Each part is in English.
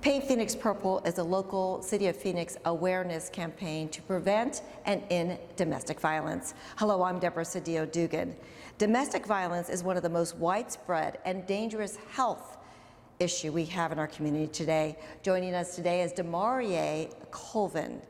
Paint Phoenix Purple is a local City of Phoenix awareness campaign to prevent and end domestic violence. Hello, I'm Deborah Cedillo-Dugan. Domestic violence is one of the most widespread and dangerous health issue we have in our community today. Joining us today is DeMariea Colvin.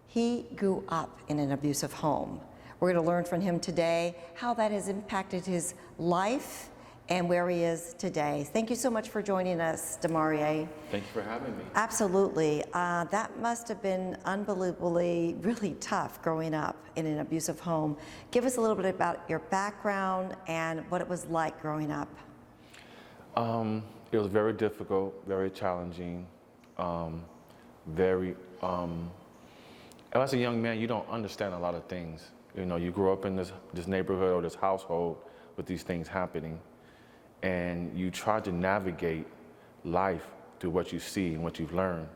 He grew up in an abusive home. We're going to learn from him today how that has impacted his life and where he is today. Thank you so much for joining us, DeMariea. Thank you for having me. Absolutely. That must have been unbelievably, really tough growing up in an abusive home. Give us a little bit about your background and what it was like growing up. It was very difficult, very challenging, as a young man, you don't understand a lot of things. You know, you grow up in this neighborhood or this household with these things happening, and you try to navigate life through what you see and what you've learned.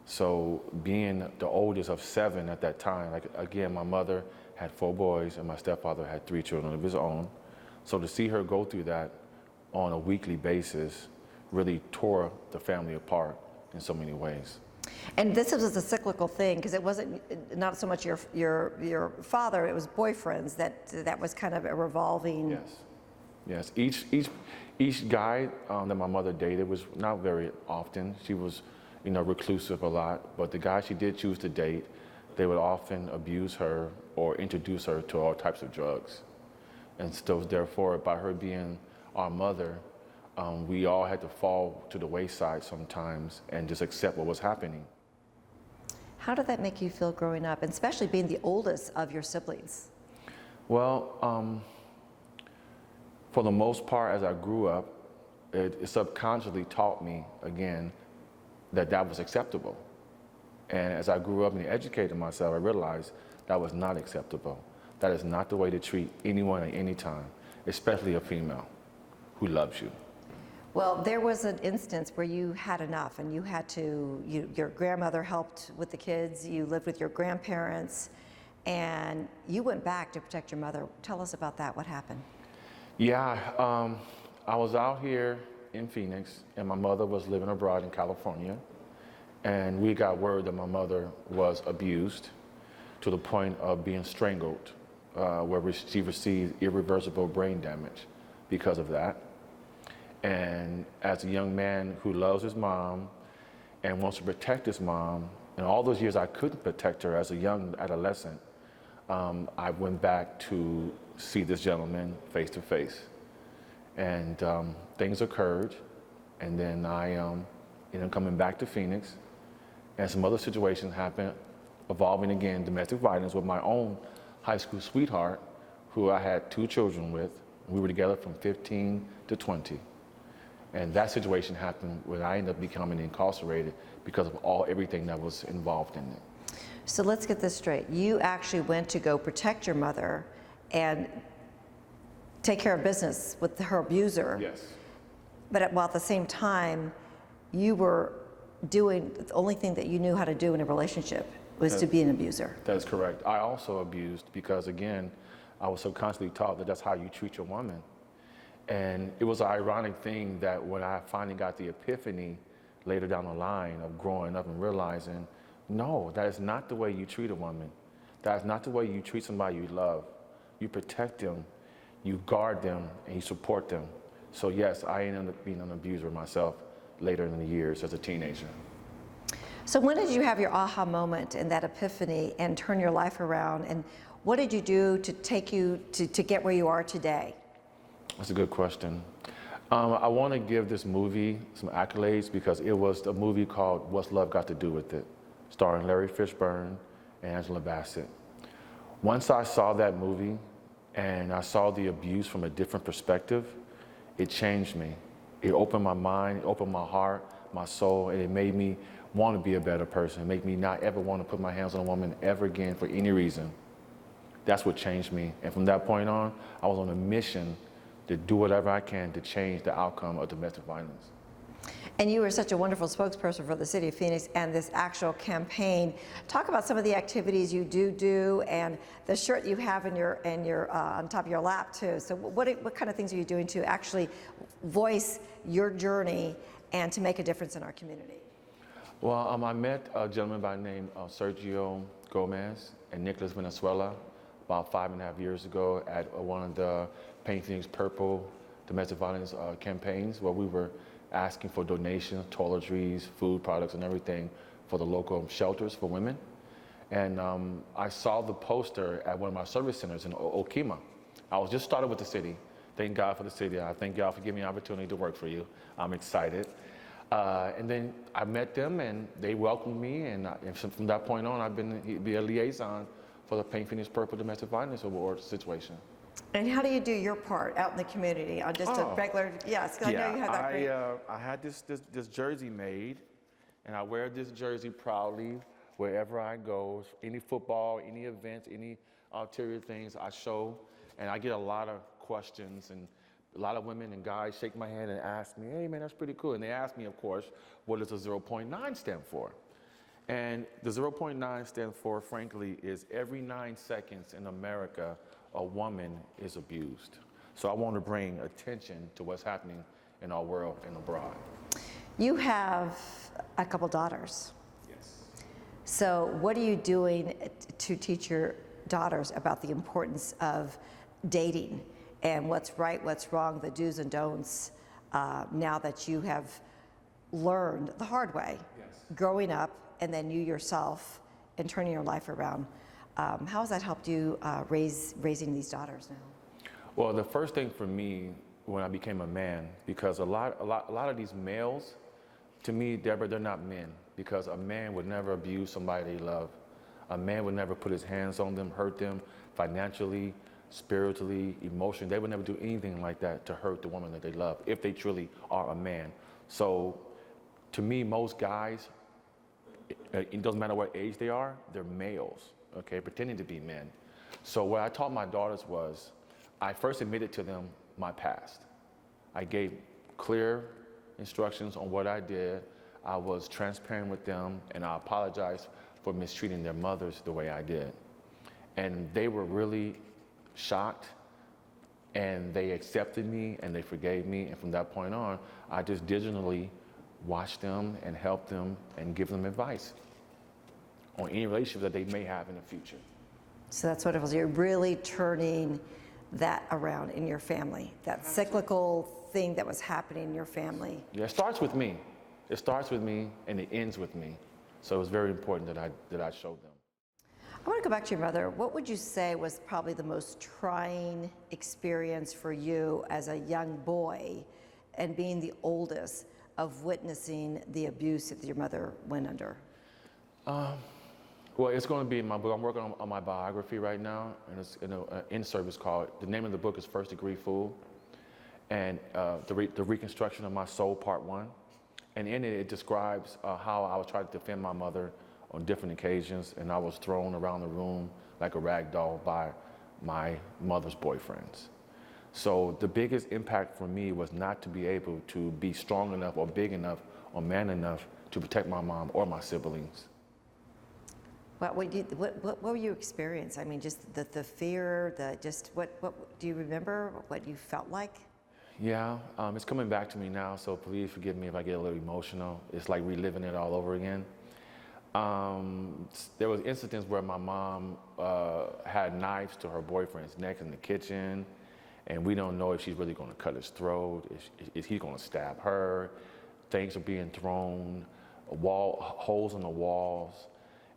So being the oldest of 7 at that time, like again, my mother had 4 boys and my stepfather had 3 children of his own. So to see her go through that on a weekly basis really tore the family apart in so many ways. And this was a cyclical thing because it wasn't not so much your father, it was boyfriends that was kind of a revolving. Yes. Each guy that my mother dated was not very often. She was, reclusive a lot. But the guys she did choose to date, they would often abuse her or introduce her to all types of drugs. And so therefore, by her being our mother, we all had to fall to the wayside sometimes and just accept what was happening. How did that make you feel growing up, and especially being the oldest of your siblings? Well, for the most part, as I grew up, it subconsciously taught me, again, that was acceptable. And as I grew up and educated myself, I realized that was not acceptable. That is not the way to treat anyone at any time, especially a female who loves you. Well, there was an instance where you had enough and you had to, your grandmother helped with the kids, you lived with your grandparents, and you went back to protect your mother. Tell us about that. What happened? Yeah, I was out here in Phoenix and my mother was living abroad in California, and we got word that my mother was abused to the point of being strangled, where she received irreversible brain damage because of that. And as a young man who loves his mom and wants to protect his mom, and all those years I couldn't protect her as a young adolescent, I went back to see this gentleman face to face. And things occurred, and then I ended up coming back to Phoenix, and some other situations happened, involving again domestic violence with my own high school sweetheart, who I had 2 children with. We were together from 15 to 20. And that situation happened when I ended up becoming incarcerated because of everything that was involved in it. So let's get this straight. You actually went to go protect your mother and take care of business with her abuser. Yes. But while at the same time, you were doing the only thing that you knew how to do in a relationship was to be an abuser. That is correct. I also abused because, again, I was subconsciously taught that that's how you treat your woman. And it was an ironic thing that when I finally got the epiphany later down the line of growing up and realizing, no, that is not the way you treat a woman. That is not the way you treat somebody you love. You protect them, you guard them, and you support them. So yes, I ended up being an abuser myself later in the years as a teenager. So when did you have your aha moment and that epiphany and turn your life around? And what did you do to take you to get where you are today? That's a good question. I want to give this movie some accolades because it was a movie called What's Love Got to Do with It, starring Larry Fishburne and Angela Bassett. Once I saw that movie and I saw the abuse from a different perspective, it changed me. It opened my mind, it opened my heart, my soul, and it made me want to be a better person. It made me not ever want to put my hands on a woman ever again for any reason. That's what changed me. And from that point on, I was on a mission to do whatever I can to change the outcome of domestic violence. And you were such a wonderful spokesperson for the City of Phoenix and this actual campaign. Talk about some of the activities you do and the shirt you have in your on top of your lap too. So what kind of things are you doing to actually voice your journey and to make a difference in our community? Well, I met a gentleman by the name of Sergio Gomez and Nicholas Venezuela about 5.5 years ago at one of the Phoenix Purple domestic violence campaigns where we were asking for donations, toiletries, food products, and everything for the local shelters for women. And I saw the poster at one of my service centers in Okima. I was just started with the city. Thank God for the city. I thank God for giving me an opportunity to work for you. I'm excited. And then I met them and they welcomed me, and from that point on, I've been a liaison for the Phoenix Purple Domestic Violence Award situation. And how do you do your part out in the community on just a regular, yes, 'cause I know you have that great. I had this jersey made, and I wear this jersey proudly wherever I go. Any football, any events, any ulterior things I show, and I get a lot of questions, and a lot of women and guys shake my hand and ask me, hey man, that's pretty cool. And they ask me, of course, what does the 0.9 stand for? And the 0.9 stands for, frankly, is every 9 seconds in America, a woman is abused. So I want to bring attention to what's happening in our world and abroad. You have a couple daughters. Yes. So what are you doing to teach your daughters about the importance of dating and what's right, what's wrong, the do's and don'ts, now that you have learned the hard way, Yes. growing up, and then you yourself and turning your life around? How has that helped you raising these daughters now? Well, the first thing for me when I became a man, because a lot of these males, to me, Deborah, they're not men, because a man would never abuse somebody they love. A man would never put his hands on them, hurt them financially, spiritually, emotionally. They would never do anything like that to hurt the woman that they love, if they truly are a man. So to me, most guys, it doesn't matter what age they are, they're males, okay, pretending to be men. So what I taught my daughters was, I first admitted to them my past. I gave clear instructions on what I did. I was transparent with them, and I apologized for mistreating their mothers the way I did. And they were really shocked, and they accepted me and they forgave me. And from that point on, I just digitally watch them and help them and give them advice on any relationship that they may have in the future. So that's what it was. You're really turning that around in your family, that cyclical thing that was happening in your family. Yeah, it starts with me. It starts with me and it ends with me. So it was very important that I showed them. I want to go back to your mother. What would you say was probably the most trying experience for you as a young boy and being the oldest of witnessing the abuse that your mother went under? Well, it's going to be in my book. I'm working on my biography right now, and it's in an in-service called, the name of the book is First Degree Fool, and the Reconstruction of My Soul, Part 1. And in it, it describes how I was trying to defend my mother on different occasions, and I was thrown around the room like a rag doll by my mother's boyfriends. So the biggest impact for me was not to be able to be strong enough or big enough or man enough to protect my mom or my siblings. What were you experiencing? I mean, just the fear, what do you remember what you felt like? Yeah, it's coming back to me now, so please forgive me if I get a little emotional. It's like reliving it all over again. There was incidents where my mom had knives to her boyfriend's neck in the kitchen, and we don't know if she's really going to cut his throat, is he going to stab her. Things are being thrown, holes in the walls,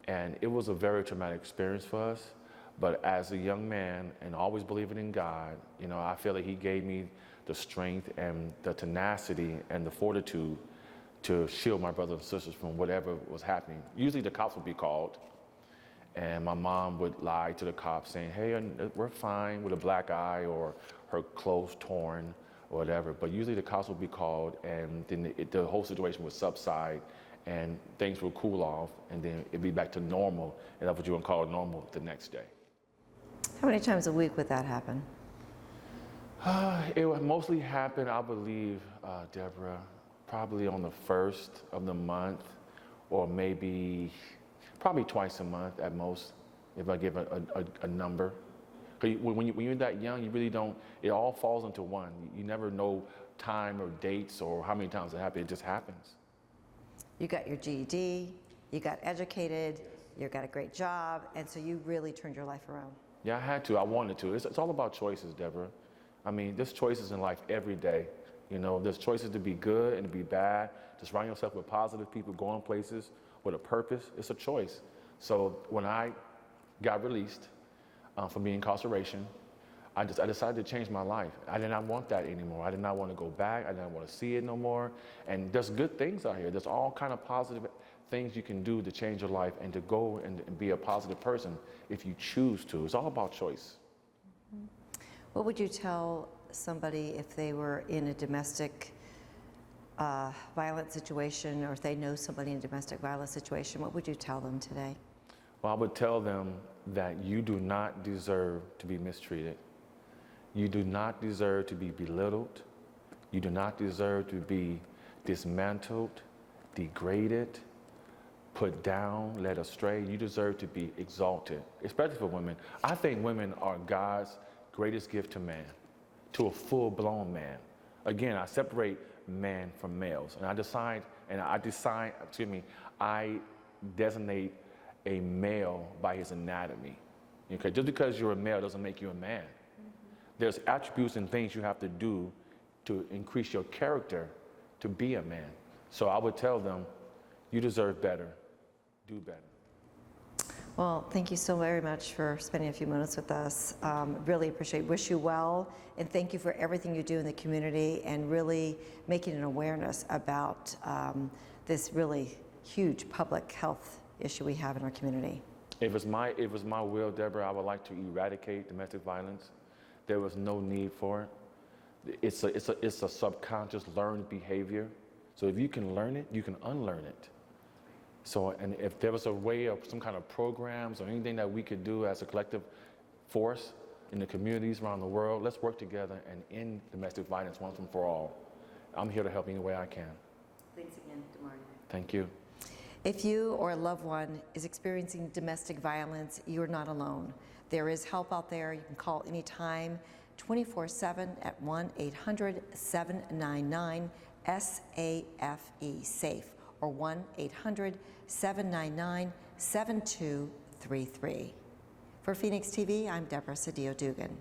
and it was a very traumatic experience for us. But as a young man, and always believing in God, you know, I feel that He gave me the strength and the tenacity and the fortitude to shield my brothers and sisters from whatever was happening. Usually the cops would be called, and my mom would lie to the cops saying, hey, we're fine, with a black eye or her clothes torn or whatever. But usually the cops would be called, and then the whole situation would subside and things would cool off, and then it'd be back to normal, and that's what you would call normal the next day. How many times a week would that happen? It would mostly happen, I believe, Deborah, probably on the first of the month, or maybe probably twice a month at most, if I give a number. Because when you're that young, you really don't, it all falls into one. You never know time or dates or how many times it happens, it just happens. You got your GED, you got educated, you got a great job, and so you really turned your life around. Yeah, I had to. I wanted to. It's all about choices, Deborah. I mean, there's choices in life every day. You know, there's choices to be good and to be bad, to surround yourself with positive people, going places with a purpose. It's a choice. So when I got released from being incarceration, I decided to change my life. I did not want that anymore. I did not want to go back. I didn't want to see it no more. And there's good things out here. There's all kind of positive things you can do to change your life and to go and be a positive person if you choose to. It's all about choice. What would you tell somebody if they were in a domestic violence situation, or if they know somebody in a domestic violence situation? What would you tell them today? Well, I would tell them that you do not deserve to be mistreated. You do not deserve to be belittled. You do not deserve to be dismantled, degraded, put down, led astray. You deserve to be exalted, especially for women. I think women are God's greatest gift to man, to a full-blown man. Again, I separate man from males, and I designate a male by his anatomy. Okay, just because you're a male doesn't make you a man. There's attributes and things you have to do to increase your character to be a man. So I would tell them, you deserve better, do better. Well, thank you so very much for spending a few minutes with us. Really appreciate it. Wish you well, and thank you for everything you do in the community and really making an awareness about this really huge public health issue we have in our community. If it was my will, Deborah, I would like to eradicate domestic violence. There was no need for it. It's a subconscious learned behavior. So if you can learn it, you can unlearn it. So, and if there was a way of some kind of programs or anything that we could do as a collective force in the communities around the world, let's work together and end domestic violence once and for all. I'm here to help any way I can. Thanks again, DeMariea. Thank you. If you or a loved one is experiencing domestic violence, you're not alone. There is help out there. You can call anytime, 24/7 at 1-800-799-SAFE, SAFE, or 1-800-799-7233. For Phoenix TV, I'm Deborah Cedillo Dugan.